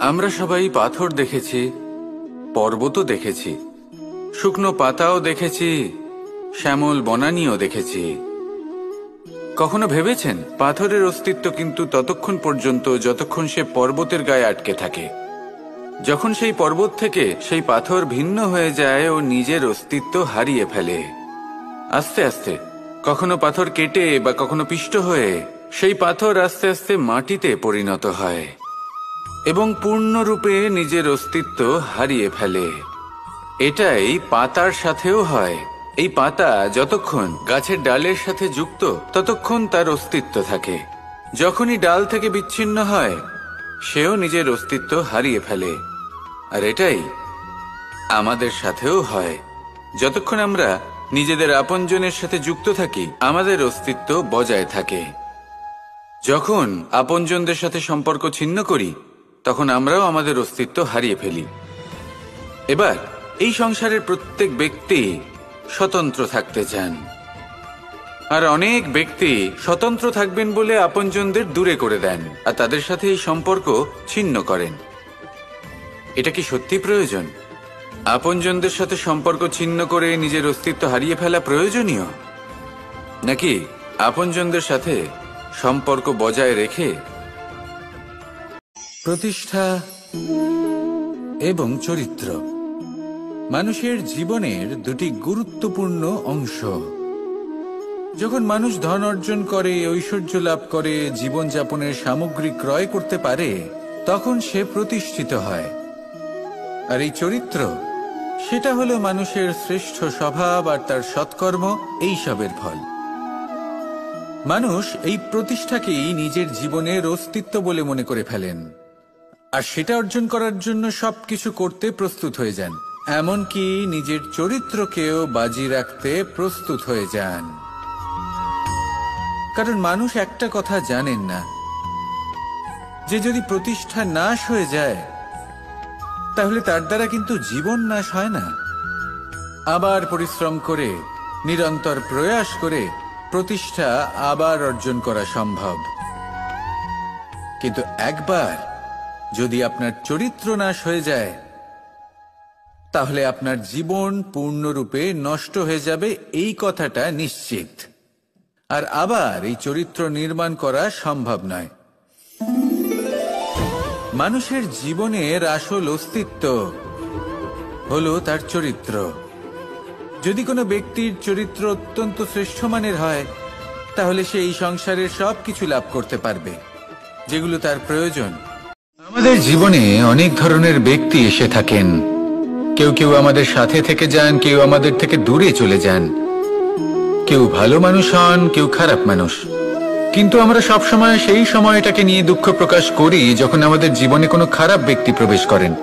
আমরা সবাই পাথর দেখেছি, পর্বতও দেখেছি, শুকনো পাতাও দেখেছি, শ্যামল বনানীও দেখেছি। কখনো ভেবেছেন পাথরের অস্তিত্ব কিন্তু ততক্ষণ পর্যন্ত যতক্ষণ সে পর্বতের গায়ে আটকে থাকে। যখন সেই পর্বত থেকে সেই পাথর ভিন্ন হয়ে যায় ও নিজের অস্তিত্ব হারিয়ে ফেলে। আস্তে আস্তে কখনো পাথর কেটে বা কখনো পিষ্ট হয়ে সেই পাথর আস্তে আস্তে মাটিতে পরিণত হয় এবং পূর্ণরূপে নিজের অস্তিত্ব হারিয়ে ফেলে। এটাই পাতার সাথেও হয়। এই পাতা যতক্ষণ গাছের ডালের সাথে যুক্ত ততক্ষণ তার অস্তিত্ব থাকে। যখনই ডাল থেকে বিচ্ছিন্ন হয় সেও নিজের অস্তিত্ব হারিয়ে ফেলে। আর এটাই আমাদের সাথেও হয়। যতক্ষণ আমরা নিজেদের আপনজনের সাথে যুক্ত থাকি আমাদের অস্তিত্ব বজায় থাকে। যখন আপনজনদের সাথে সম্পর্ক ছিন্ন করি তখন আমরাও আমাদের অস্তিত্ব হারিয়ে ফেলি। এবার এই সংসারের প্রত্যেক ব্যক্তি স্বতন্ত্র থাকতে চান, আর অনেক ব্যক্তি স্বতন্ত্র থাকবেন বলে আপনজনদের দূরে করে দেন আর তাদের সাথে এই সম্পর্ক ছিন্ন করেন। এটা কি সত্যি প্রয়োজন? আপনজনদের সাথে সম্পর্ক ছিন্ন করে নিজের অস্তিত্ব হারিয়ে ফেলা প্রয়োজনীয়, নাকি আপনজনদের সাথে সম্পর্ক বজায় রেখে প্রতিষ্ঠা এবং চরিত্র মানুষের জীবনের দুটি গুরুত্বপূর্ণ অংশ। যখন মানুষ ধন অর্জন করে, ঐশ্বর্য লাভ করে, জীবনযাপনের সামগ্রী ক্রয় করতে পারে, তখন সে প্রতিষ্ঠিত হয়। আর এই চরিত্র, সেটা হলো মানুষের শ্রেষ্ঠ স্বভাব আর তার সৎকর্ম, এইসবের ফল। মানুষ এই প্রতিষ্ঠাকেই নিজের জীবনের অস্তিত্ব বলে মনে করে ফেলেন, আর সেটা অর্জন করার জন্য সবকিছু করতে প্রস্তুত হয়ে যান, এমনকি নিজের চরিত্রকেও বাজি রাখতে প্রস্তুত হয়ে যান। কারণ মানুষ একটা কথা জানেন না, যে যদি প্রতিষ্ঠা নাশ হয়ে যায় তাহলে তার দ্বারা কিন্তু জীবন নাশ হয় না। আবার পরিশ্রম করে, নিরন্তর প্রয়াস করে প্রতিষ্ঠা আবার অর্জন করা সম্ভব। কিন্তু একবার যদি আপনার চরিত্র নাশ হয়ে যায় তাহলে আপনার জীবন পূর্ণরূপে নষ্ট হয়ে যাবে, এই কথাটা নিশ্চিত। আর আবার এই চরিত্র নির্মাণ করা সম্ভব নয়। মানুষের জীবনের আসল অস্তিত্ব হলো তার চরিত্র। যদি কোনো ব্যক্তির চরিত্র অত্যন্ত শ্রেষ্ঠ মানের হয় তাহলে সে এই সংসারের সবকিছু লাভ করতে পারবে যেগুলো তার প্রয়োজন। আমাদের জীবনে অনেক ধরনের ব্যক্তি এসে থাকেন। কেউ কেউ আমাদের সাথে থেকে যান, কেউ আমাদের থেকে দূরে চলে যান। কেউ ভালো মানুষ হন, কেউ খারাপ মানুষ। কিন্তু আমরা সবসময় সেই সময়টাকে নিয়ে দুঃখ প্রকাশ করি যখন আমাদের জীবনে কোনো খারাপ ব্যক্তি প্রবেশ করেন।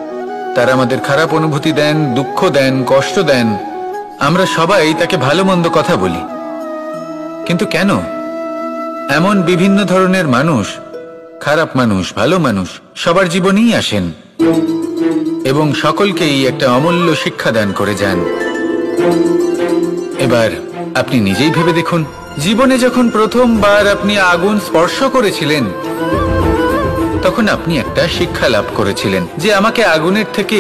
তারা আমাদের খারাপ অনুভূতি দেন, দুঃখ দেন, কষ্ট দেন। আমরা সবাই তাকে ভালো মন্দ কথা বলি। কিন্তু কেন? এমন বিভিন্ন ধরনের মানুষ, খারাপ মানুষ, ভালো মানুষ, সবার জীবনেই আসেন এবং সকলকেই একটা অমূল্য শিক্ষা দান করে যান। এবার আপনি নিজেই ভেবে দেখুন, জীবনে যখন প্রথমবার আপনি আগুন স্পর্শ করেছিলেন তখন আপনি একটা শিক্ষা লাভ করেছিলেন যে আমাকে আগুনের থেকে